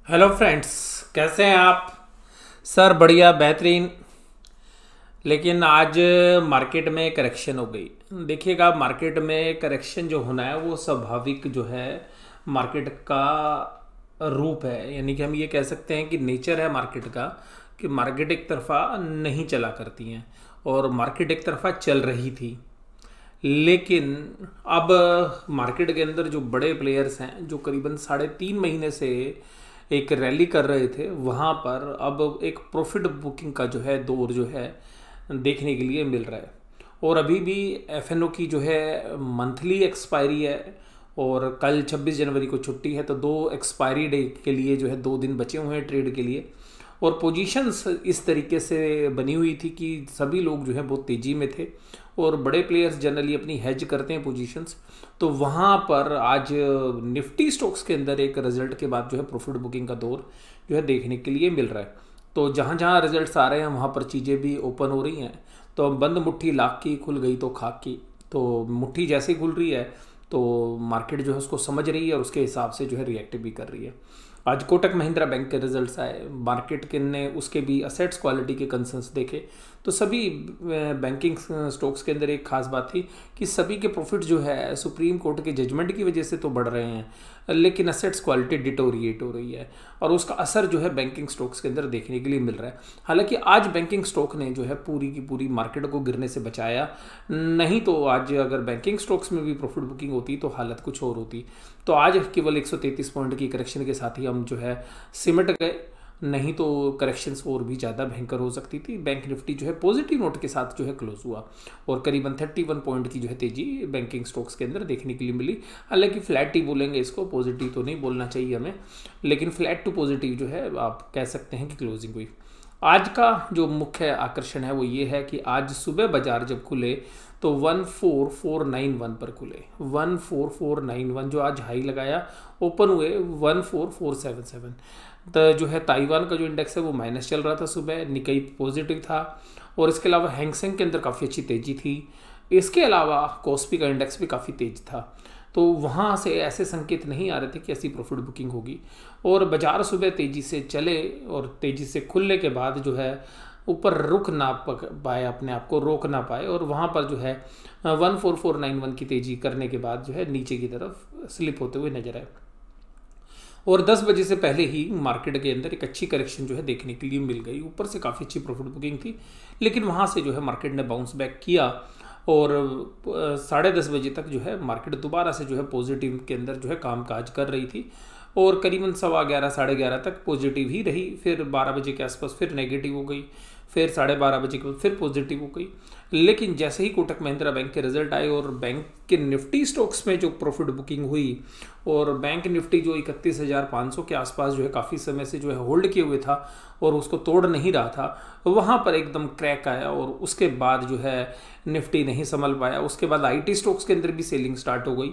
Hello friends, कैसे हैं आप? सर बढ़िया बेहतरीन। लेकिन आज मार्केट में करेक्शन हो गई। देखिएगा, मार्केट में करेक्शन जो होना है वो स्वाभाविक जो है मार्केट का रूप है। यानी कि हम ये कह सकते हैं कि नेचर है मार्केट का कि मार्केट एक तरफा नहीं चला करती हैं और मार्केट एक तरफा चल रही थी। लेकिन अब मार्केट के अंदर जो बड़े प्लेयर्स हैं जो करीबन 3.5 महीने से एक रैली कर रहे थे, वहाँ पर अब एक प्रॉफिट बुकिंग का जो है दौर जो है देखने के लिए मिल रहा है। और अभी भी एफएनओ की जो है मंथली एक्सपायरी है और कल 26 जनवरी को छुट्टी है, तो 2 एक्सपायरी डे के लिए जो है 2 दिन बचे हुए हैं ट्रेड के लिए। और पोजीशंस इस तरीके से बनी हुई थी कि सभी लोग जो है बहुत तेज़ी में थे और बड़े प्लेयर्स जनरली अपनी हेज करते हैं पोजीशंस। तो वहाँ पर आज निफ्टी स्टॉक्स के अंदर एक रिजल्ट के बाद जो है प्रॉफिट बुकिंग का दौर जो है देखने के लिए मिल रहा है। तो जहाँ जहाँ रिजल्ट्स आ रहे हैं वहाँ पर चीज़ें भी ओपन हो रही हैं। तो बंद मुट्ठी लाख की, खुल गई तो खाक की। तो मुट्ठी जैसे ही खुल रही है तो मार्केट जो है उसको समझ रही है और उसके हिसाब से जो है रिएक्ट भी कर रही है। आज कोटक महिंद्रा बैंक के रिजल्ट्स आए, मार्केट के ने उसके भी असेट्स क्वालिटी के कंसर्न्स देखे। तो सभी बैंकिंग स्टॉक्स के अंदर एक खास बात थी कि सभी के प्रॉफिट जो है सुप्रीम कोर्ट के जजमेंट की वजह से तो बढ़ रहे हैं, लेकिन असेट्स क्वालिटी डिटोरिएट हो रही है और उसका असर जो है बैंकिंग स्टॉक्स के अंदर देखने के लिए मिल रहा है। हालांकि आज बैंकिंग स्टॉक ने जो है पूरी की पूरी मार्केट को गिरने से बचाया, नहीं तो आज अगर बैंकिंग स्टॉक्स में भी प्रॉफिट बुकिंग होती तो हालत कुछ और होती। तो आज केवल 133 पॉइंट की करेक्शन के साथ ही हम जो है सिमट गए, नहीं तो करेक्शंस और भी ज़्यादा भयंकर हो सकती थी। बैंक निफ्टी जो है पॉजिटिव नोट के साथ जो है क्लोज हुआ और करीबन 31 पॉइंट की जो है तेजी बैंकिंग स्टॉक्स के अंदर देखने के लिए मिली। हालांकि फ्लैट ही बोलेंगे इसको, पॉजिटिव तो नहीं बोलना चाहिए हमें, लेकिन फ्लैट टू पॉजिटिव जो है आप कह सकते हैं कि क्लोजिंग हुई। आज का जो मुख्य आकर्षण है वो ये है कि आज सुबह बाजार जब खुले तो 14491 पर खुले। 14491 जो आज हाई लगाया, ओपन हुए 14477। तो जो है ताइवान का जो इंडेक्स है वो माइनस चल रहा था सुबह, निकाई पॉजिटिव था और इसके अलावा हैंगसेंग के अंदर काफ़ी अच्छी तेज़ी थी। इसके अलावा कॉस्पी का इंडेक्स भी काफ़ी तेज था। तो वहाँ से ऐसे संकेत नहीं आ रहे थे कि ऐसी प्रॉफिट बुकिंग होगी और बाजार सुबह तेज़ी से चले और तेज़ी से खुलने के बाद जो है ऊपर रुक ना पाए, अपने आप को रोक ना पाए और वहाँ पर जो है 14491 की तेज़ी करने के बाद जो है नीचे की तरफ स्लिप होते हुए नजर आए। और 10 बजे से पहले ही मार्केट के अंदर एक अच्छी करेक्शन जो है देखने के लिए मिल गई। ऊपर से काफ़ी अच्छी प्रॉफिट बुकिंग थी, लेकिन वहाँ से जो है मार्केट ने बाउंस बैक किया और 10:30 बजे तक जो है मार्केट दोबारा से जो है पॉजिटिव के अंदर जो है कामकाज कर रही थी और करीबन 11:15 11:30 तक पॉजिटिव ही रही। फिर 12 बजे के आसपास फिर नेगेटिव हो गई, फिर 12:30 बजे के बाद फिर पॉजिटिव हो गई। लेकिन जैसे ही कोटक महिंद्रा बैंक के रिजल्ट आए और बैंक के निफ्टी स्टॉक्स में जो प्रॉफिट बुकिंग हुई और बैंक निफ्टी जो 31,500 के आसपास जो है काफ़ी समय से जो है होल्ड किए हुए था और उसको तोड़ नहीं रहा था, वहाँ पर एकदम क्रैक आया और उसके बाद जो है निफ्टी नहीं संभल पाया। उसके बाद आईटी स्टॉक्स के अंदर भी सेलिंग स्टार्ट हो गई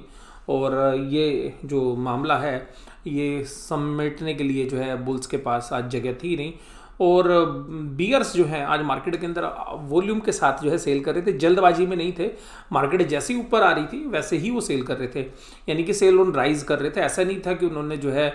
और ये जो मामला है ये समेटने के लिए जो है बुल्स के पास आज जगह थी नहीं। और बियर्स जो हैं आज मार्केट के अंदर वॉल्यूम के साथ जो है सेल कर रहे थे, जल्दबाजी में नहीं थे। मार्केट जैसे ही ऊपर आ रही थी वैसे ही वो सेल कर रहे थे, यानी कि सेल ऑन राइज कर रहे थे। ऐसा नहीं था कि उन्होंने जो है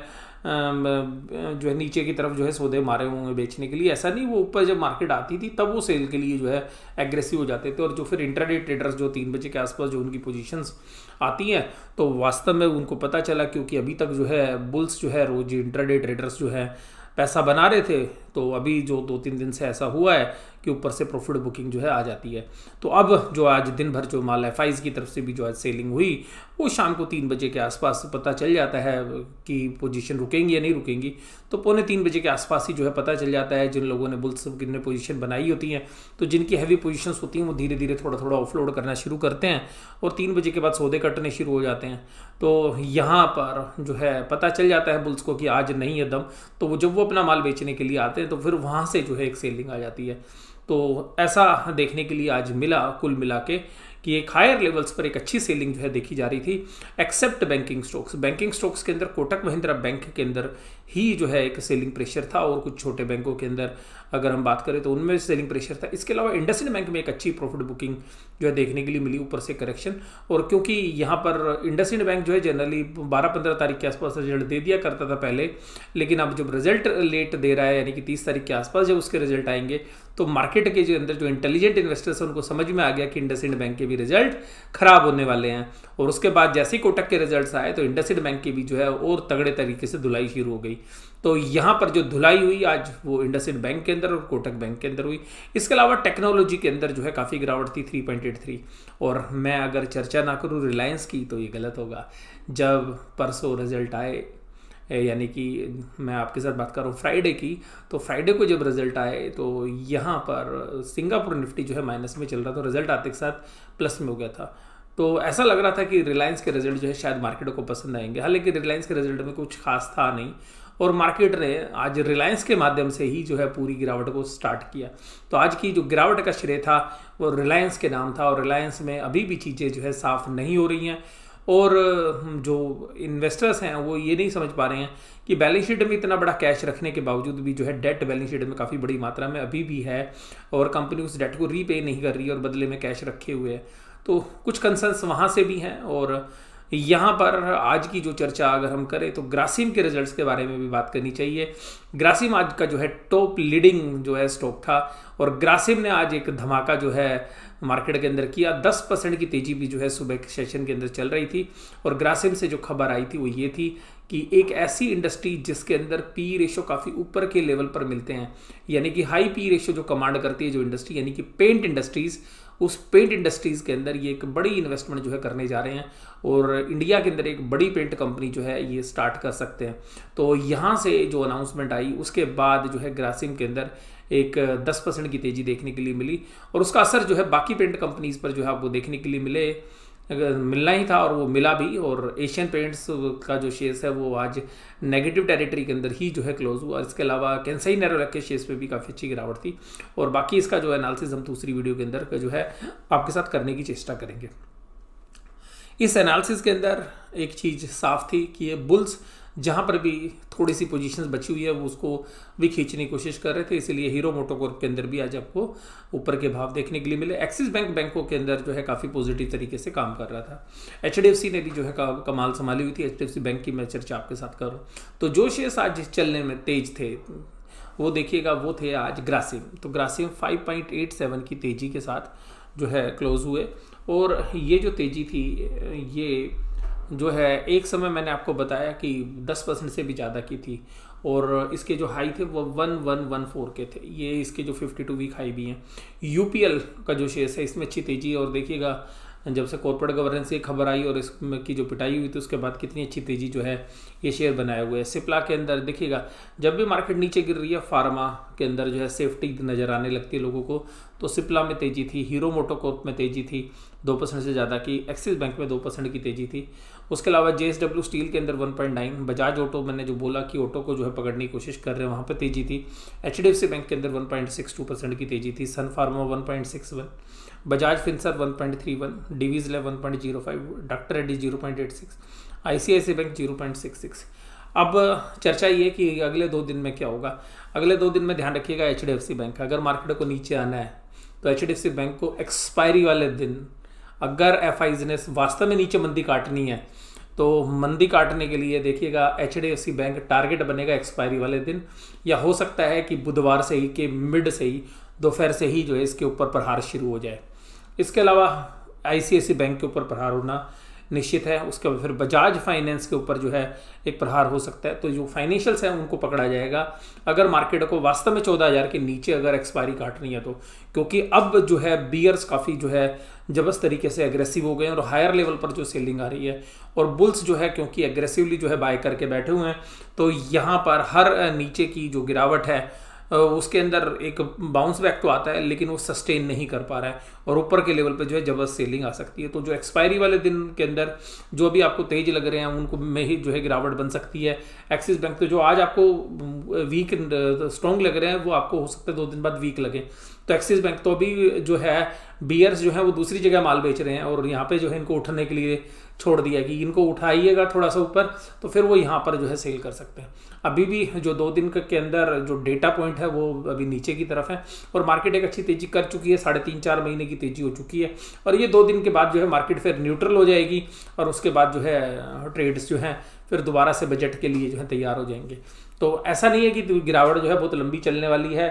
नीचे की तरफ जो है सौदे मारे होंगे बेचने के लिए, ऐसा नहीं। वो ऊपर जब मार्केट आती थी तब वो सेल के लिए जो है एग्रेसिव हो जाते थे और जो फिर इंट्राडे ट्रेडर्स जो 3 बजे के आसपास जो उनकी पोजीशंस आती हैं तो वास्तव में उनको पता चला, क्योंकि अभी तक जो है बुल्स जो है रोज इंट्राडे ट्रेडर्स जो है पैसा बना रहे थे, तो अभी जो 2-3 दिन से ऐसा हुआ है कि ऊपर से प्रॉफिट बुकिंग जो है आ जाती है। तो अब जो आज दिन भर जो माल एफआईज की तरफ से भी जो आज सेलिंग हुई वो शाम को 3 बजे के आसपास पता चल जाता है कि पोजीशन रुकेंगी या नहीं रुकेंगी। तो 2:45 बजे के आसपास ही जो है पता चल जाता है। जिन लोगों ने बुल्स ने पोजीशन बनाई होती हैं तो जिनकी हैवी पोजीशंस होती हैं वो धीरे धीरे थोड़ा थोड़ा ऑफलोड करना शुरू करते हैं और 3 बजे के बाद सौदे कटने शुरू हो जाते हैं। तो यहाँ पर जो है पता चल जाता है बुल्स को कि आज नहीं है दम, तो वो जब वो अपना माल बेचने के लिए आते हैं तो फिर वहाँ से जो है एक सेलिंग आ जाती है। तो ऐसा देखने के लिए आज मिला कुल मिला के कि एक हायर लेवल्स पर एक अच्छी सेलिंग जो है देखी जा रही थी, एक्सेप्ट बैंकिंग स्टॉक्स के अंदर कोटक महिंद्रा बैंक के अंदर ही जो है एक सेलिंग प्रेशर था, और कुछ छोटे बैंकों के अंदर अगर हम बात करें तो उनमें सेलिंग प्रेशर था। इसके अलावा इंडसइंड बैंक में एक अच्छी प्रॉफिट बुकिंग जो है देखने के लिए मिली, ऊपर से करेक्शन। और क्योंकि यहाँ पर इंडसइंड बैंक जो है जनरली 12-15 तारीख के आसपास रिजल्ट दे दिया करता था पहले, लेकिन अब जब रिजल्ट लेट दे रहा है, यानी कि 30 तारीख के आसपास जब उसके रिजल्ट आएंगे, तो मार्केट के जो अंदर जो इंटेलिजेंट इन्वेस्टर्स हैं उनको समझ में आ गया कि इंडसइंड बैंक के भी रिजल्ट खराब होने वाले हैं। और उसके बाद जैसे ही कोटक के रिजल्ट्स आए तो इंडसइंड बैंक की भी जो है और तगड़े तरीके से धुलाई शुरू हो गई। तो यहाँ पर जो धुलाई हुई आज वो इंडसइंड बैंक के अंदर और कोटक बैंक के अंदर हुई। इसके अलावा टेक्नोलॉजी के अंदर जो है काफ़ी गिरावट थी 3.83। और मैं अगर चर्चा ना करूँ रिलायंस की तो ये गलत होगा। जब परसों रिजल्ट आए, यानी कि मैं आपके साथ बात कर रहा हूँ फ्राइडे की, तो फ्राइडे को जब रिजल्ट आए तो यहाँ पर सिंगापुर निफ्टी जो है माइनस में चल रहा था, रिजल्ट आते के साथ प्लस में हो गया था। तो ऐसा लग रहा था कि रिलायंस के रिजल्ट जो है शायद मार्केट को पसंद आएंगे, हालांकि रिलायंस के रिजल्ट में कुछ खास था नहीं, और मार्केट ने आज रिलायंस के माध्यम से ही जो है पूरी गिरावट को स्टार्ट किया। तो आज की जो गिरावट का श्रेय था वो रिलायंस के नाम था, और रिलायंस में अभी भी चीज़ें जो है साफ नहीं हो रही हैं, और जो इन्वेस्टर्स हैं वो ये नहीं समझ पा रहे हैं कि बैलेंस शीट में इतना बड़ा कैश रखने के बावजूद भी जो है डेट बैलेंस शीट में काफ़ी बड़ी मात्रा में अभी भी है, और कंपनी उस डेट को रीपे नहीं कर रही है और बदले में कैश रखे हुए है। तो कुछ कंसर्न्स वहाँ से भी हैं। और यहाँ पर आज की जो चर्चा अगर हम करें तो ग्रासिम के रिजल्ट्स के बारे में भी बात करनी चाहिए। ग्रासिम आज का जो है टॉप लीडिंग जो है स्टॉक था, और ग्रासिम ने आज एक धमाका जो है मार्केट के अंदर किया। 10% की तेजी भी जो है सुबह के सेशन के अंदर चल रही थी। और ग्रासिम से जो खबर आई थी वो ये थी कि एक ऐसी इंडस्ट्री जिसके अंदर पी रेशो काफ़ी ऊपर के लेवल पर मिलते हैं, यानी कि हाई पी रेशो जो कमांड करती है जो इंडस्ट्री, यानी कि पेंट इंडस्ट्रीज़, उस पेंट इंडस्ट्रीज़ के अंदर ये एक बड़ी इन्वेस्टमेंट जो है करने जा रहे हैं, और इंडिया के अंदर एक बड़ी पेंट कंपनी जो है ये स्टार्ट कर सकते हैं। तो यहाँ से जो अनाउंसमेंट आई उसके बाद जो है ग्रासिम के अंदर एक 10% की तेज़ी देखने के लिए मिली, और उसका असर जो है बाकी पेंट कंपनीज़ पर जो है आपको देखने के लिए मिलना ही था, और वो मिला भी। और एशियन पेंट्स का जो शेयर्स है वो आज नेगेटिव टेरिटरी के अंदर ही जो है क्लोज हुआ। इसके अलावा कैंसाई नेरोलैक के शेयर्स पे भी काफ़ी अच्छी गिरावट थी, और बाकी इसका जो एनालिसिस हम दूसरी वीडियो के अंदर जो है आपके साथ करने की चेष्टा करेंगे। इस एनालिसिस के अंदर एक चीज़ साफ थी कि ये बुल्स जहाँ पर भी थोड़ी सी पोजीशंस बची हुई है वो उसको भी खींचने की कोशिश कर रहे थे, इसलिए हीरो मोटोकॉर्प के अंदर भी आज आपको ऊपर के भाव देखने के लिए मिले। एक्सिस बैंक बैंकों के अंदर जो है काफ़ी पॉजिटिव तरीके से काम कर रहा था। HDFC ने भी जो है कमाल संभाली हुई थी। HDFC बैंक की मैं चर्चा आपके साथ करूँ तो जो शेयर्स आज चलने में तेज थे वो देखिएगा, वो थे आज ग्रासिम। तो ग्रासिम 5.87 की तेज़ी के साथ जो है क्लोज हुए, और ये जो तेज़ी थी ये जो है एक समय मैंने आपको बताया कि 10% से भी ज़्यादा की थी, और इसके जो हाई थे वो 1114 के थे। ये इसके जो 52 वीक हाई भी हैं। UPL का जो शेयर है इसमें अच्छी तेज़ी है, और देखिएगा जब से कॉर्पोरेट गवर्नेंस की खबर आई और इसकी जो पिटाई हुई थी उसके बाद कितनी अच्छी तेज़ी जो है ये शेयर बनाए हुए हैं। सिप्ला के अंदर देखिएगा जब भी मार्केट नीचे गिर रही है, फार्मा के अंदर जो है सेफ्टी नज़र आने लगती है लोगों को, तो सिप्ला में तेज़ी थी, हीरो मोटोकॉर्प में तेज़ी थी 2% से ज़्यादा की, एक्सिस बैंक में 2% की तेज़ी थी। उसके अलावा JSW स्टील के अंदर 1.9, बजाज ऑटो मैंने जो बोला कि ऑटो को जो है पकड़ने की कोशिश कर रहे हैं वहाँ पर तेज़ी थी। HDFC बैंक के अंदर 1.62% की तेज़ी थी। Sun Pharma 1.61, Bajaj Finserv 1.31, Divi's lab 1.05, doctor Reddy 0.86, ICICI bank 0.66। अब चर्चा ये कि अगले 2 दिन में क्या होगा। अगले 2 दिन में ध्यान रखिएगा HDFC बैंक, अगर मार्केट को नीचे आना है तो HDFC बैंक को एक्सपायरी वाले दिन अगर FIs ने वास्तव में नीचे मंदी काटनी है तो मंदी काटने के लिए देखिएगा HDFC बैंक टारगेट बनेगा एक्सपायरी वाले दिन, या हो सकता है कि बुधवार से ही के मिड से ही दोपहर से ही जो है इसके ऊपर प्रहार शुरू हो जाए। इसके अलावा ICICI बैंक के ऊपर प्रहार होना निश्चित है। उसके बाद फिर बजाज फाइनेंस के ऊपर जो है एक प्रहार हो सकता है। तो जो फाइनेंशियल्स हैं उनको पकड़ा जाएगा अगर मार्केट को वास्तव में 14,000 के नीचे अगर एक्सपायरी काटनी है तो, क्योंकि अब जो है बियर्स काफ़ी जो है जबरदस्त तरीके से एग्रेसिव हो गए हैं और हायर लेवल पर जो सेलिंग आ रही है, और बुल्स जो है क्योंकि एग्रेसिवली जो है बाय करके बैठे हुए हैं, तो यहाँ पर हर नीचे की जो गिरावट है उसके अंदर एक बाउंस बैक तो आता है लेकिन वो सस्टेन नहीं कर पा रहा है, और ऊपर के लेवल पे जो है जबरदस्त सेलिंग आ सकती है। तो जो एक्सपायरी वाले दिन के अंदर जो भी आपको तेज लग रहे हैं उनको में ही जो है गिरावट बन सकती है। एक्सिस बैंक तो जो आज आपको वीक स्ट्रॉन्ग लग रहे हैं वो आपको हो सकता है 2 दिन बाद वीक लगे। तो एक्सिस बैंक तो अभी जो है बियर्स जो है वो दूसरी जगह माल बेच रहे हैं और यहाँ पे जो है इनको उठने के लिए छोड़ दिया कि इनको उठाइएगा थोड़ा सा ऊपर, तो फिर वो यहाँ पर जो है सेल कर सकते हैं। अभी भी जो 2 दिन के अंदर जो डेटा पॉइंट है वो अभी नीचे की तरफ है और मार्केट एक अच्छी तेजी कर चुकी है, 3.5-4 महीने की तेजी हो चुकी है और ये 2 दिन के बाद जो है मार्केट फिर न्यूट्रल हो जाएगी और उसके बाद जो है ट्रेड्स जो हैं फिर दोबारा से बजट के लिए जो है तैयार हो जाएंगे। तो ऐसा नहीं है कि गिरावट जो है बहुत लंबी चलने वाली है,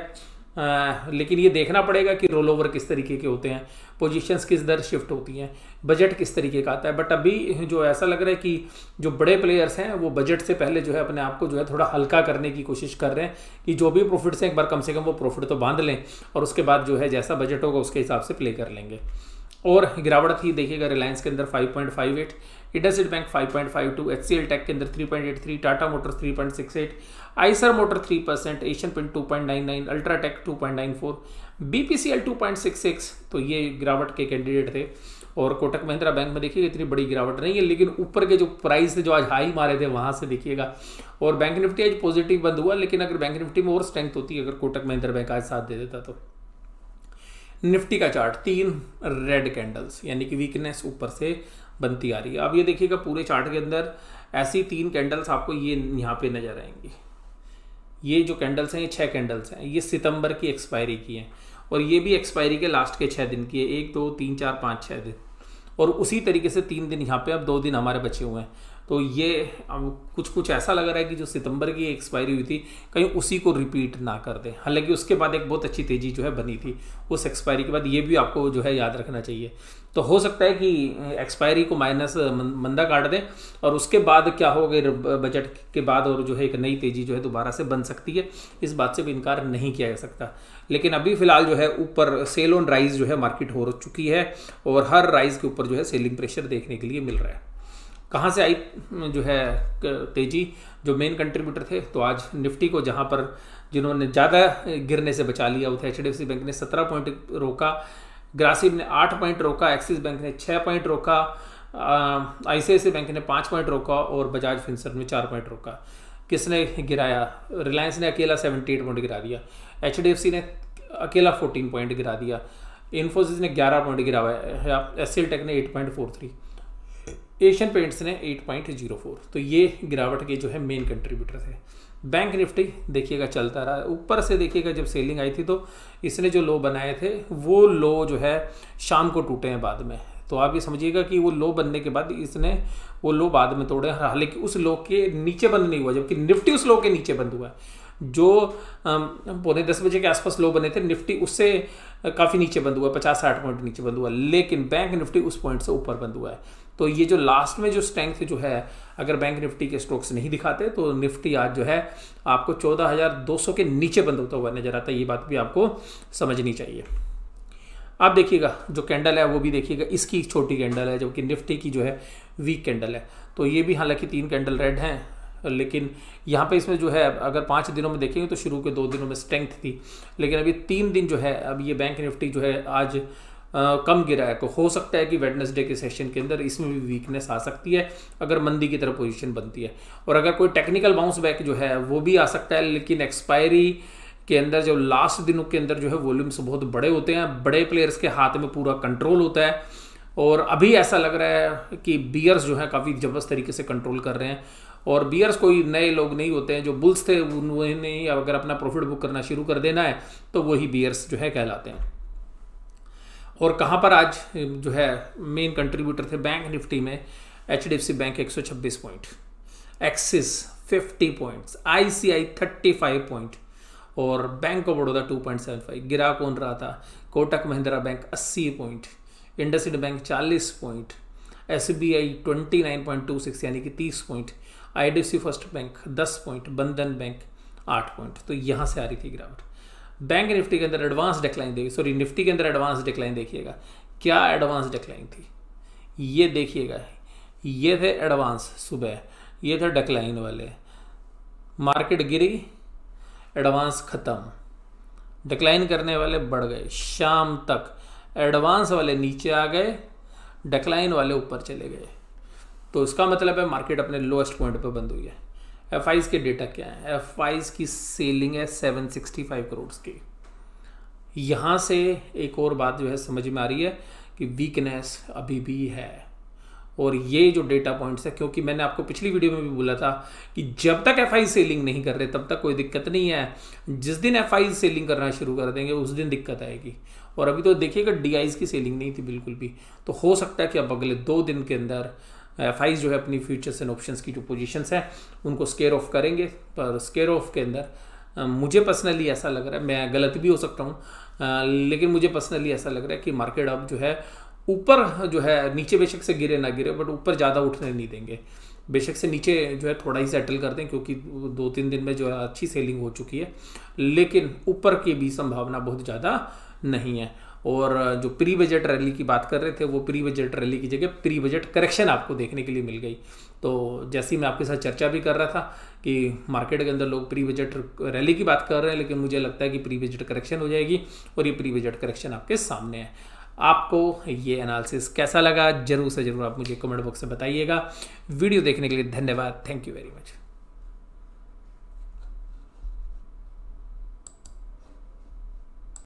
लेकिन ये देखना पड़ेगा कि रोल ओवर किस तरीके के होते हैं, पोजीशंस किस दर शिफ्ट होती हैं, बजट किस तरीके का आता है। बट अभी जो ऐसा लग रहा है कि जो बड़े प्लेयर्स हैं वो बजट से पहले जो है अपने आप को जो है थोड़ा हल्का करने की कोशिश कर रहे हैं कि जो भी प्रॉफिट्स हैं एक बार कम से कम वो प्रॉफिट तो बांध लें और उसके बाद जो है जैसा बजट होगा उसके हिसाब से प्ले कर लेंगे। और गिरावट थी देखिएगा रिलायंस के अंदर 5.58, इंडसइंड बैंक 5.52, HCL टेक के अंदर 3.83, Tata Motors 3.68, Eicher Motor 3%, Asian Paint 2.99, UltraTech 2.94, BPCL 2.66। तो ये गिरावट के कैंडिडेट थे। और कोटक महिंद्रा बैंक में देखिएगा इतनी बड़ी गिरावट नहीं है, लेकिन ऊपर के जो प्राइस थे जो आज हाई मारे थे वहां से देखिएगा। और बैंक निफ्टी आज पॉजिटिव बंद हुआ, लेकिन अगर बैंक निफ्टी में और स्ट्रेंथ होती अगर कोटक महिंद्रा बैंक आज साथ दे देता तो। निफ्टी का चार्ट 3 रेड कैंडल्स यानी कि वीकनेस ऊपर से बनती आ रही है। अब ये देखिएगा पूरे चार्ट के अंदर ऐसी 3 कैंडल्स आपको ये यहाँ पे नजर आएंगी। ये जो कैंडल्स हैं ये 6 कैंडल्स हैं, ये सितंबर की एक्सपायरी की हैं और ये भी एक्सपायरी के लास्ट के 6 दिन की है, 1 2 3 4 5 6 दिन। और उसी तरीके से 3 दिन यहाँ पे अब 2 दिन हमारे बचे हुए हैं। तो ये अब कुछ ऐसा लग रहा है कि जो सितंबर की एक्सपायरी हुई थी कहीं उसी को रिपीट ना कर दे। हालांकि उसके बाद एक बहुत अच्छी तेजी जो है बनी थी उस एक्सपायरी के बाद, ये भी आपको जो है याद रखना चाहिए। तो हो सकता है कि एक्सपायरी को माइनस मंदा काट दें और उसके बाद क्या होगा बजट के बाद और जो है एक नई तेजी जो है दोबारा से बन सकती है, इस बात से भी इनकार नहीं किया जा सकता। लेकिन अभी फिलहाल जो है ऊपर सेल ऑन राइज जो है मार्केट हो चुकी है और हर राइज के ऊपर जो है सेलिंग प्रेशर देखने के लिए मिल रहा है। कहाँ से आई जो है तेजी, जो मेन कंट्रीब्यूटर थे तो आज निफ्टी को जहाँ पर जिन्होंने ज़्यादा गिरने से बचा लिया वो थे HDFC बैंक ने 17 पॉइंट रोका, ग्रासिम ने 8 पॉइंट रोका, एक्सिस बैंक ने 6 पॉइंट रोका, ICICI बैंक ने 5 पॉइंट रोका और बजाज फिनसर्व ने 4 पॉइंट रोका। किसने गिराया? रिलायंस ने अकेला 78 पॉइंट गिरा दिया, HDFC ने अकेला 14 पॉइंट गिरा दिया, इन्फोसिस ने 11 पॉइंट गिराया, HCL टेक ने 8.43, एशियन पेंट्स ने 8.04। तो ये गिरावट के जो है मेन कंट्रीब्यूटर थे। बैंक निफ्टी देखिएगा चलता रहा, ऊपर से देखिएगा जब सेलिंग आई थी तो इसने जो लो बनाए थे वो लो जो है शाम को टूटे हैं बाद में। तो आप ये समझिएगा कि वो लो बनने के बाद इसने वो लो बाद में तोड़े, हालांकि उस लो के नीचे बंद नहीं हुआ, जबकि निफ्टी उस लो के नीचे बंद हुआ है। जो 9:45 बजे के आसपास लो बने थे निफ्टी उससे काफ़ी नीचे बंद हुआ, 50-60 पॉइंट नीचे बंद हुआ, लेकिन बैंक निफ्टी उस पॉइंट से ऊपर बंद हुआ है। तो ये जो लास्ट में जो स्ट्रेंथ जो है, अगर बैंक निफ्टी के स्ट्रोक्स नहीं दिखाते तो निफ्टी आज जो है आपको 14,200 के नीचे बंद होता हुआ नजर आता है। ये बात भी आपको समझनी चाहिए। आप देखिएगा जो कैंडल है वो भी देखिएगा, इसकी छोटी कैंडल है जबकि निफ्टी की जो है वीक कैंडल है। तो ये भी हालांकि 3 कैंडल रेड हैं, लेकिन यहाँ पे इसमें जो है अगर 5 दिनों में देखेंगे तो शुरू के 2 दिनों में स्ट्रेंथ थी, लेकिन अभी 3 दिन जो है अब ये बैंक निफ्टी जो है आज कम गिरा है। तो हो सकता है कि वेडनेसडे के सेशन के अंदर इसमें भी वीकनेस आ सकती है अगर मंदी की तरफ पोजीशन बनती है, और अगर कोई टेक्निकल बाउंस बैक जो है वो भी आ सकता है। लेकिन एक्सपायरी के अंदर जो लास्ट दिनों के अंदर जो है वॉल्यूम्स बहुत बड़े होते हैं, बड़े प्लेयर्स के हाथ में पूरा कंट्रोल होता है, और अभी ऐसा लग रहा है कि बियर्स जो है काफ़ी जबरदस्त तरीके से कंट्रोल कर रहे हैं। और बियर्स कोई नए लोग नहीं होते हैं, जो बुल्स थे उन्हें अगर अपना प्रॉफिट बुक करना शुरू कर देना है तो वही बियर्स जो है कहलाते हैं। और कहाँ पर आज जो है मेन कंट्रीब्यूटर थे बैंक निफ्टी में, HDFC bank 126 point, axis 50 points, ICI 35 point और बैंक ऑफ बड़ौदा 2.75। गिरा कौन रहा था? Kotak Mahindra bank 80 point, IndusInd bank 40 point, SBI 29.26 यानी कि 30 point, IDFC first bank 10 point, बंधन बैंक 8 पॉइंट। तो यहाँ से आ रही थी गिरावट। बैंक निफ्टी के अंदर एडवांस डिक्लाइन देखिए, सॉरी निफ्टी के अंदर एडवांस डिक्लाइन देखिएगा। क्या एडवांस डिक्लाइन थी ये देखिएगा, ये थे एडवांस सुबह, ये थे डिक्लाइन वाले। मार्केट गिरी, एडवांस खत्म, डिक्लाइन करने वाले बढ़ गए, शाम तक एडवांस वाले नीचे आ गए, डिक्लाइन वाले ऊपर चले गए। तो इसका मतलब है मार्केट अपने लोएस्ट पॉइंट पर बंद हुई है। FIs के डेटा क्या है? FIs की सेलिंग है 765 करोड़ की, यहाँ से एक और बात जो है समझ में आ रही है कि वीकनेस अभी भी है। और ये जो डेटा पॉइंट्स है, क्योंकि मैंने आपको पिछली वीडियो में भी बोला था कि जब तक एफआई सेलिंग नहीं कर रहे तब तक कोई दिक्कत नहीं है, जिस दिन एफआई सेलिंग करना शुरू कर देंगे उस दिन दिक्कत आएगी। और अभी तो देखिएगा डीआईज की सेलिंग नहीं थी बिल्कुल भी, तो हो सकता है कि अब अगले 2 दिन के अंदर एफआईज जो है अपनी फ्यूचर्स एंड ऑप्शंस की जो पोजीशंस हैं उनको स्केयर ऑफ करेंगे। पर स्केयर ऑफ के अंदर मुझे पर्सनली ऐसा लग रहा है, मैं गलत भी हो सकता हूँ, लेकिन मुझे पर्सनली ऐसा लग रहा है कि मार्केट अब जो है ऊपर जो है, नीचे बेशक से गिरे ना गिरे बट ऊपर ज़्यादा उठने नहीं देंगे। बेशक से नीचे जो है थोड़ा ही सेटल कर दें, क्योंकि 2-3 दिन में जो है अच्छी सेलिंग हो चुकी है, लेकिन ऊपर की भी संभावना बहुत ज़्यादा नहीं है। और जो प्री बजट रैली की बात कर रहे थे, वो प्री बजट रैली की जगह प्री बजट करेक्शन आपको देखने के लिए मिल गई। तो जैसे ही मैं आपके साथ चर्चा भी कर रहा था कि मार्केट के अंदर लोग प्री बजट रैली की बात कर रहे हैं, लेकिन मुझे लगता है कि प्री बजट करेक्शन हो जाएगी और ये प्री बजट करेक्शन आपके सामने है। आपको ये एनालिसिस कैसा लगा जरूर से जरूर आप मुझे कमेंट बॉक्स में बताइएगा। वीडियो देखने के लिए धन्यवाद। Thank you very much.